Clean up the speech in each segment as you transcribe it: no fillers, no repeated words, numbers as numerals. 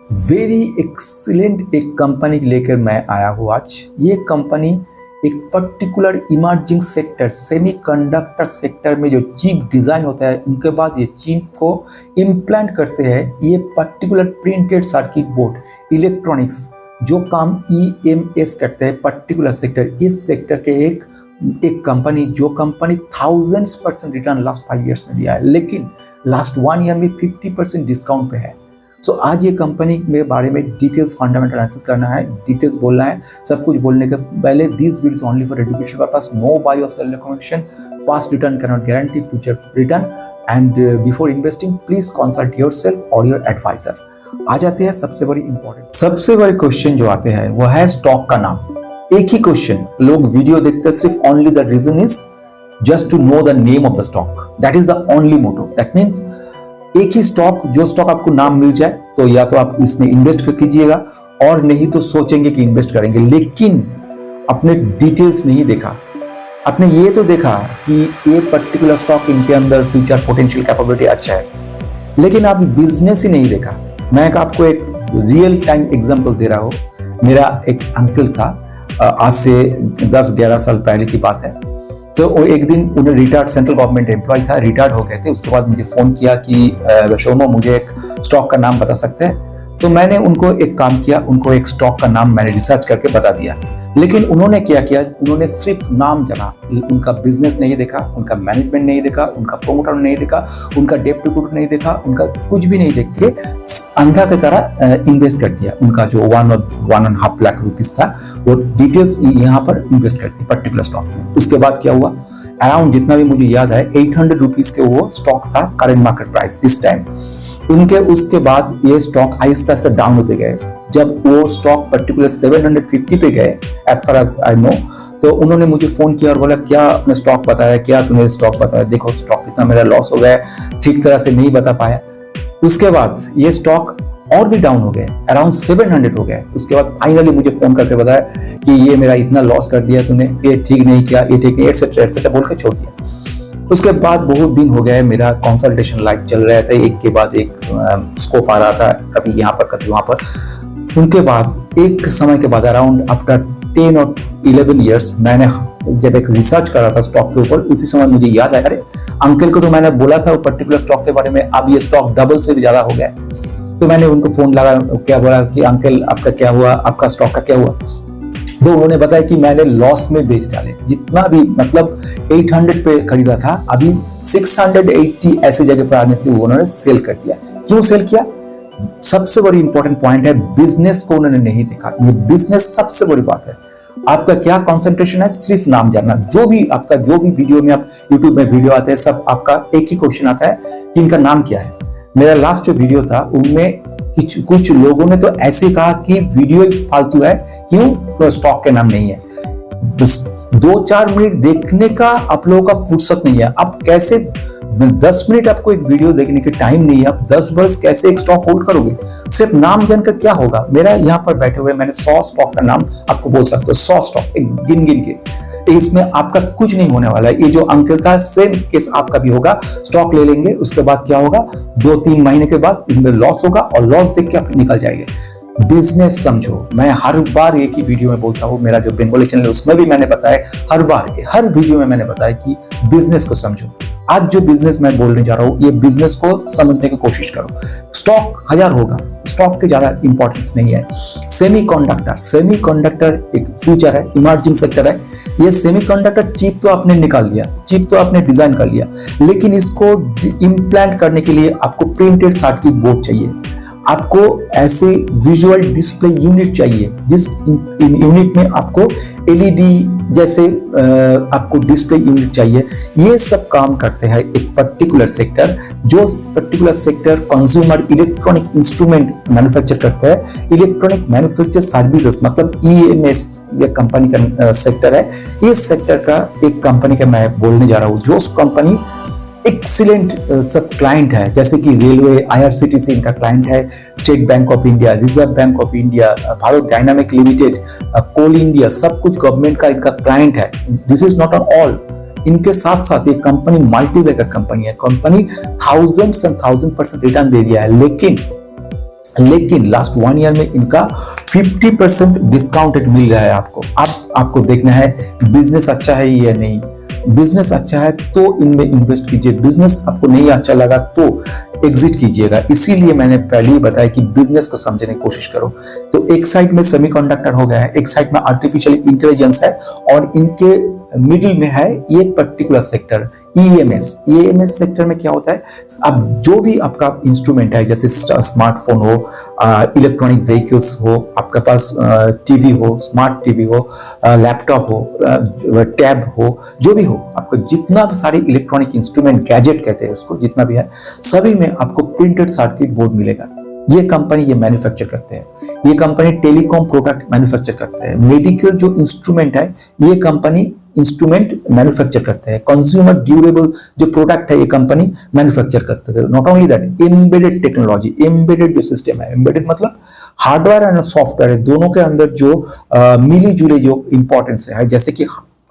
Very excellent एक company लेकर मैं आया हूँ आज। ये कंपनी एक particular emerging sector semiconductor sector में जो चिप डिज़ाइन होता है उनके बाद ये चिप को इम्प्लांट करते हैं। ये particular printed circuit board electronics जो काम EMS करते हैं पर्टिकुलर सेक्टर, इस सेक्टर के एक कंपनी जो कंपनी 1000% रिटर्न लास्ट 5 ईयर्स में दिया है, लेकिन लास्ट 1 ईयर में 50% डिस्काउंट पे है। सो आज ये कंपनी में बारे में डिटेल्स फंडामेंटल एनालिसिस करना है, डिटेल्स बोलना है। सब कुछ बोलने के पहले this video is only for education purpose, no buy or sell recommendation, past return can not guarantee future return and before investing please consult yourself or your advisor. आ जाते हैं सबसे बड़ी क्वेश्चन जो आते हैं वो है स्टॉक का नाम। एक ही क्वेश्चन, लोग वीडियो देखते हैं सिर्फ only the reason is just to know the name of the stock, that is the only motto. That means एक ही स्टॉक, जो स्टॉक आपको नाम मिल जाए तो या तो आप इसमें इन्वेस्ट कीजिएगा और नहीं तो सोचेंगे कि इन्वेस्ट करेंगे, लेकिन अपने डिटेल्स नहीं देखा। आपने ये तो देखा कि ये पर्टिकुलर स्टॉक इनके अंदर फ्यूचर पोटेंशियल कैपेबिलिटी अच्छा है, लेकिन आप बिजनेस ही नहीं देखा। मैं आपको एक रियल टाइम एग्जांपल दे रहा हूँ। मेरा एक अंकल था, आज से 10-11 साल पहले की बात है। तो वो एक दिन उन्हें रिटायर्ड सेंट्रल गवर्नमेंट एम्प्लॉय था, रिटायर्ड हो गए थे। उसके बाद मुझे फोन किया कि शोमा मुझे एक स्टॉक का नाम बता सकते हैं। तो मैंने उनको एक काम किया, उनको एक स्टॉक का नाम मैंने रिसर्च करके बता दिया। लेकिन उन्होंने क्या किया, उन्होंने सिर्फ नाम जाना, उनका बिजनेस नहीं देखा, उनका मैनेजमेंट नहीं देखा, उनका प्रोमोटर नहीं देखा, उनका डेप्ट नहीं देखा, उनका कुछ भी नहीं देख के अंधा की तरह इन्वेस्ट कर दिया। उनका जो 1.5 लाख रुपीस था वो डिटेल्स यहाँ पर इन्वेस्ट कर दी पर्टिकुलर स्टॉक में। उसके बाद क्या हुआ, अराउंड जितना भी मुझे याद है 800 रुपीज के वो स्टॉक था current market price this time. उनके उसके बाद ये स्टॉक आहिस्ता आहिस्ता डाउन होते गए। जब वो स्टॉक पर्टिकुलर 750 पे गए as far as I know, तो उन्होंने मुझे फोन किया और बोला क्या आपने स्टॉक बताया, क्या तुमने स्टॉक बताया, देखो स्टॉक कितना मेरा लॉस हो गया, ठीक तरह से नहीं बता पाया। उसके बाद ये स्टॉक और भी डाउन हो गए, अराउंड 700 हो गए। उसके बाद फाइनली मुझे फोन करके बताया कि ये मेरा इतना लॉस कर दिया तूने, ये ठीक नहीं किया, ये ठीक नहीं, एटसेट्रा बोल के छोड़ दिया। उसके बाद बहुत दिन हो गया, मेरा कंसल्टेशन लाइफ चल रहा था, एक के बाद एक स्कोप आ रहा था, कभी यहाँ पर कभी वहां पर। उनके बाद एक समय के बाद अराउंड आफ्टर 10 और 11 ईयर्स मैंने जब एक रिसर्च कर रहा था स्टॉक के ऊपर, उसी समय मुझे याद आया, अरे अंकल को तो मैंने बोला था वो पर्टिकुलर स्टॉक के बारे में, अब ये स्टॉक डबल से भी ज्यादा हो गया। तो मैंने उनको फोन लगा, क्या बोला कि अंकल आपका क्या हुआ, आपका स्टॉक का क्या हुआ। तो उन्होंने बताया कि मैंने लॉस में बेच डाले, जितना भी मतलब 800 पे खरीदा था अभी 680 ऐसे जगह पर आने से उन्होंने सेल कर दिया। क्यों सेल किया? सबसे बड़ी इंपॉर्टेंट पॉइंट है, बिजनेस को उन्होंने नहीं देखा। ये बिजनेस सबसे बड़ी बात है। आपका क्या कंसंट्रेशन है, सिर्फ नाम जानना। जो भी वीडियो में आप यूट्यूब में वीडियो आते हैं, सब आपका एक ही क्वेश्चन आता है कि इनका नाम क्या है। मेरा लास्ट जो वीडियो था उनमें कुछ लोगों ने तो ऐसे कहा कि वीडियो फालतू है, क्यों स्टॉक के नाम नहीं है। 2-4 मिनट देखने का आप लोगों का फुर्सत नहीं है। आप कैसे 10 मिनट आपको एक वीडियो देखने के टाइम नहीं है, आप 10 वर्ष कैसे एक स्टॉक होल्ड करोगे? सिर्फ नाम जानकर क्या होगा? मेरा यहाँ पर बैठे हुए मैंने 100 स्टॉक का नाम आपको बोल सकते हो, 100 स्टॉक एक गिन के। इसमें आपका कुछ नहीं होने वाला है। ये जो अंकल था सेम केस आपका भी होगा। स्टॉक ले लेंगे, उसके बाद क्या होगा, 2-3 महीने के बाद इनमें लॉस होगा और लॉस देख के आप निकल जाएंगे। बिजनेस समझो। मैं हर बार एक ही वीडियो में बोलता हूँ, मेरा जो बंगाली चैनल है उसमें भी मैंने बताया, हर वीडियो में मैंने बताया कि बिजनेस को समझो। आज जो बिजनेस मैं बोलने जा रहा हूँ, ये बिजनेस को समझने की कोशिश करो। स्टॉक 1000 होगा, स्टॉक के ज्यादा इंपॉर्टेंस नहीं है। सेमीकंडक्टर एक फ्यूचर है, इमर्जिंग सेक्टर है। ये सेमीकंडक्टर चिप तो आपने निकाल लिया, चिप तो आपने डिजाइन कर लिया, लेकिन इसको इम्प्लांट करने के लिए आपको प्रिंटेड सर्किट बोर्ड चाहिए, आपको ऐसे विजुअल डिस्प्ले यूनिट चाहिए, जिस यूनिट में आपको एलईडी जैसे आपको डिस्प्ले यूनिट चाहिए। ये सब काम करते हैं एक पर्टिकुलर सेक्टर, जो particular sector consumer electronic instrument manufacture करता है। इलेक्ट्रॉनिक मैन्युफैक्चर सर्विसेज मतलब EMS ये कंपनी का सेक्टर है। इस सेक्टर का एक कंपनी का मैं बोलने जा रहा हूँ, जो कंपनी एक्सीलेंट सब क्लाइंट है, जैसे कि रेलवे, IRCTC इनका क्लाइंट है, state bank of India, reserve bank of India, Bharat dynamic limited, coal India, सब कुछ गवर्नमेंट का इनका क्लाइंट है। This is not all. इनके साथ साथ ये कंपनी मल्टीबैगर कंपनी है। कंपनी 1000% रिटर्न दे दिया है, लेकिन लेकिन लास्ट 1 ईयर में इनका 50% डिस्काउंटेड मिल रहा है आपको। अब आपको देखना है बिजनेस अच्छा है या नहीं। बिजनेस अच्छा है तो इनमें इन्वेस्ट कीजिए, बिजनेस आपको नहीं अच्छा लगा तो एग्जिट कीजिएगा। इसीलिए मैंने पहले ही बताया कि बिजनेस को समझने की कोशिश करो। तो एक साइड में सेमीकंडक्टर हो गया है, एक साइड में आर्टिफिशियल इंटेलिजेंस है, और इनके मिडिल में है ये particular sector EMS. EMS sector में क्या होता है, अब जो भी आपका इंस्ट्रूमेंट है, जैसे स्मार्टफोन हो, इलेक्ट्रॉनिक व्हीकल्स हो, आपके पास टीवी हो, स्मार्ट टीवी हो, लैपटॉप हो, टैब हो, जो भी हो, आपको जितना सारे इलेक्ट्रॉनिक इंस्ट्रूमेंट, गैजेट कहते हैं उसको, जितना भी है, सभी में आपको प्रिंटेड सर्किट बोर्ड मिलेगा। ये कंपनी ये मैन्युफैक्चर करते हैं। ये कंपनी टेलीकॉम प्रोडक्ट मैन्युफैक्चर करते हैं। मेडिकल जो इंस्ट्रूमेंट है ये कंपनी इंस्ट्रूमेंट मैन्युफैक्चर करते हैं। कंज्यूमर ड्यूरेबल जो प्रोडक्ट है ये कंपनी मैन्युफैक्चर करते हैं। Not only that, embedded technology, embedded जो सिस्टम है, एम्बेडेड मतलब हार्डवेयर एंड सॉफ्टवेयर है, दोनों के अंदर जो मिली जुली जो इंपॉर्टेंस है, जैसे कि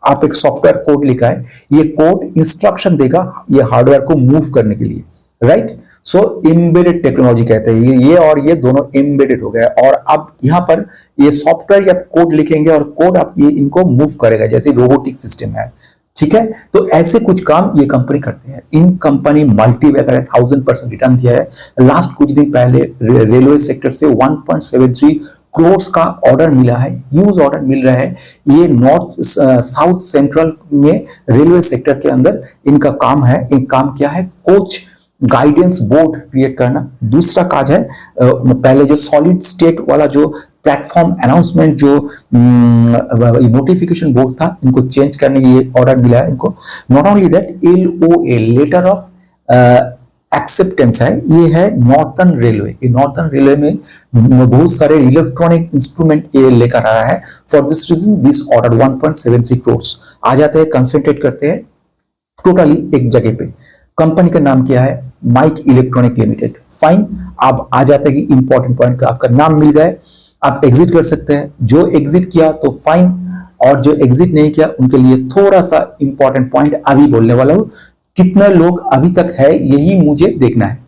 आप एक सॉफ्टवेयर कोड लिखा है, ये कोड इंस्ट्रक्शन देगा ये हार्डवेयर को मूव करने के लिए, राइट। सो एम्बेडेड टेक्नोलॉजी कहते हैं ये और ये दोनों एम्बेडेड हो गए। और अब यहाँ पर ये सॉफ्टवेयर या कोड लिखेंगे और कोड आप ये इनको मूव करेगा, जैसे रोबोटिक सिस्टम है, ठीक है। तो ऐसे कुछ काम ये कंपनी करते हैं। इन कंपनी मल्टीबैगर है, 1000% रिटर्न दिया है। लास्ट कुछ दिन पहले रेलवे सेक्टर से 1.73 करोड़ का ऑर्डर मिला है, ह्यूज ऑर्डर मिल रहा है। ये नॉर्थ साउथ सेंट्रल में रेलवे सेक्टर के अंदर इनका काम है। एक काम क्या है, कोच गाइडेंस बोर्ड क्रिएट करना। दूसरा काज है पहले जो सॉलिड स्टेट वाला जो प्लेटफॉर्म अनाउंसमेंट जो नोटिफिकेशन बोर्ड था, इनको चेंज करने की ये ऑर्डर मिला है इनको। Not only that, LOA letter of acceptance है, ये है नॉर्थर्न रेलवे। ये नॉर्थर्न रेलवे में बहुत सारे इलेक्ट्रॉनिक इंस्ट्रूमेंट ये लेकर आ रहा है। For this reason this order 1.73 crore आ जाते हैं, कंसंट्रेट करते हैं टोटली एक जगह पे। कंपनी का नाम क्या है, माइक इलेक्ट्रॉनिक लिमिटेड। फाइन, आप आ जाते हैं कि इंपॉर्टेंट पॉइंट का आपका नाम मिल गए, आप एग्जिट कर सकते हैं। जो एग्जिट किया तो फाइन, और जो एग्जिट नहीं किया उनके लिए थोड़ा सा इंपॉर्टेंट पॉइंट अभी बोलने वाला हूं। कितने लोग अभी तक है यही मुझे देखना है।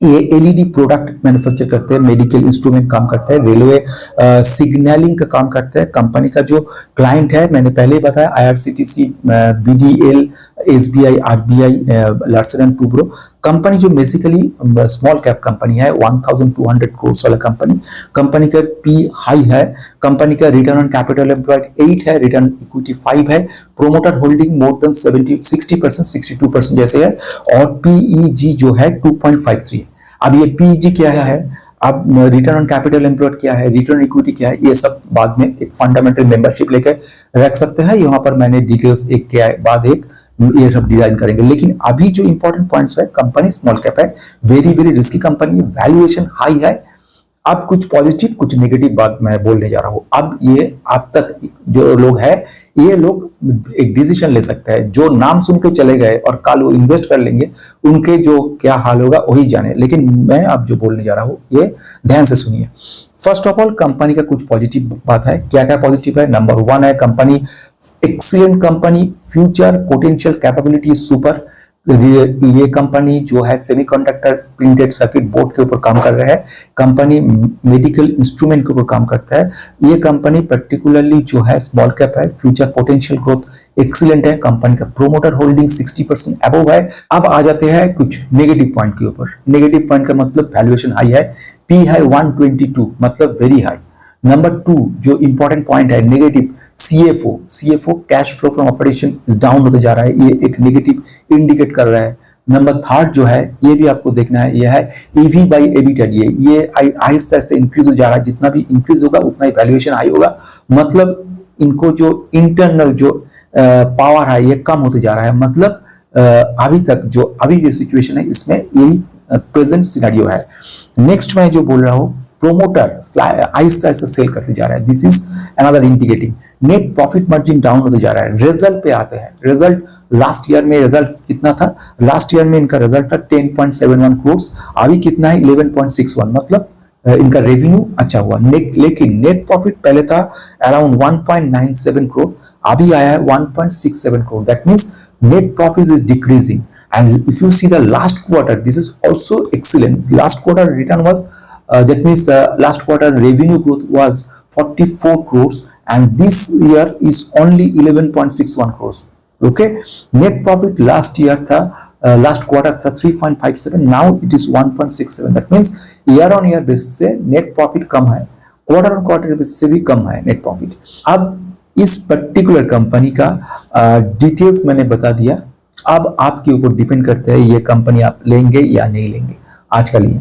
ये LED प्रोडक्ट मैन्युफैक्चर करते हैं, मेडिकल इंस्ट्रूमेंट काम करते हैं, रेलवे सिग्नलिंग का काम करते हैं। कंपनी का जो क्लाइंट है मैंने पहले ही बताया, IRCTC, BDL, SBI, RBI, Larsen and Toubro. Company जो बेसिकली स्मॉल कैप कंपनी है, 1200 करोड़ वाला कंपनी। कंपनी का P हाई है, कंपनी का रिटर्न ऑन कैपिटल एम्प्लॉयड 8 है, रिटर्न इक्विटी 5 है, प्रोमोटर होल्डिंग मोर देन 60%, 62% जैसे है, और PEG जो है 2.53 है। अब ये PEG क्या है, अब रिटर्न ऑन कैपिटल एम्प्लॉयड क्या है, रिटर्न इक्विटी क्या है, ये सब बाद में एक फंडामेंटल मेंबरशिप लेकर रख सकते हैं। यहाँ पर मैंने डिटेल्स एक के बाद एक ये सब डिजाइन करेंगे। लेकिन अभी जो इंपॉर्टेंट पॉइंट्स है, कंपनी स्मॉल कैप है, वेरी वेरी रिस्की कंपनी है, वैल्यूएशन हाई है। अब कुछ पॉजिटिव कुछ नेगेटिव बात मैं बोलने जा रहा हूं। अब ये अब तक जो लोग है, ये लोग एक डिसीजन ले सकते हैं। जो नाम सुन के चले गए और कल वो इन्वेस्ट कर लेंगे, उनके जो क्या हाल होगा वही जाने। लेकिन मैं अब जो बोलने जा रहा हूं ये ध्यान से सुनिए। फर्स्ट ऑफ ऑल कंपनी का कुछ पॉजिटिव बात है। क्या क्या पॉजिटिव है, नंबर 1 है company excellent company, future potential capability super. ये कंपनी जो है सेमीकंडक्टर प्रिंटेड सर्किट बोर्ड के ऊपर काम कर रहा है। कंपनी मेडिकल इंस्ट्रूमेंट के ऊपर काम करता है। ये कंपनी पर्टिकुलरली जो है स्मॉल कैप है, फ्यूचर पोटेंशियल ग्रोथ एक्सीलेंट है। कंपनी का प्रोमोटर होल्डिंग 60% अबव है। अब आ जाते हैं कुछ नेगेटिव पॉइंट के ऊपर। नेगेटिव पॉइंट का मतलब वैल्यूएशन हाई है, P है 122 मतलब वेरी हाई। नंबर 2 जो इंपॉर्टेंट पॉइंट है negative, CFO cash flow from operation is down होते जा रहा है, ये एक नेगेटिव इंडिकेट कर रहा है। नंबर 3 जो है ये भी आपको देखना है, ये है EV/EBITDA। ये आहिस्ता आहिस्ता इंक्रीज हो जा रहा है, जितना भी इंक्रीज होगा उतना ही वैल्यूएशन हाई होगा। मतलब इनको जो इंटरनल जो पावर है ये कम होते जा रहा है। मतलब अभी तक जो अभी ये सिचुएशन है इसमें यही प्रेजेंट सिनेरियो है। नेक्स्ट मैं जो बोल रहा हूँ, प्रोमोटर आहिस्ता आहिस्ता सेल करते जा रहा है, this is another indicating. Net profit margin down होते जा रहा है। रिजल्ट पे आते हैं। रिजल्ट लास्ट ईयर में रिजल्ट कितना था, लास्ट ईयर में इनका रिजल्ट था 10.71 करोड़, अभी कितना है 11.61, मतलब इनका रेवेन्यू अच्छा हुआ। लेकिन नेट प्रॉफिट पहले था अराउंड 1.97 करोड़, अभी आया है 1.67 crore. That means net profit is decreasing, and if you see the last quarter, this is also excellent. Last quarter return was that means last quarter revenue growth was 44 crores and this year is only 11.61 crores. Okay, net profit last year था last quarter था 3.57, now it is 1.67. that means year on year basis से net profit कम है, quarter on quarter basis से भी कम है net profit. अब इस particular company का डिटेल्स मैंने बता दिया. अब आपके ऊपर डिपेंड करता है ये कंपनी आप लेंगे या नहीं लेंगे. आज का लिए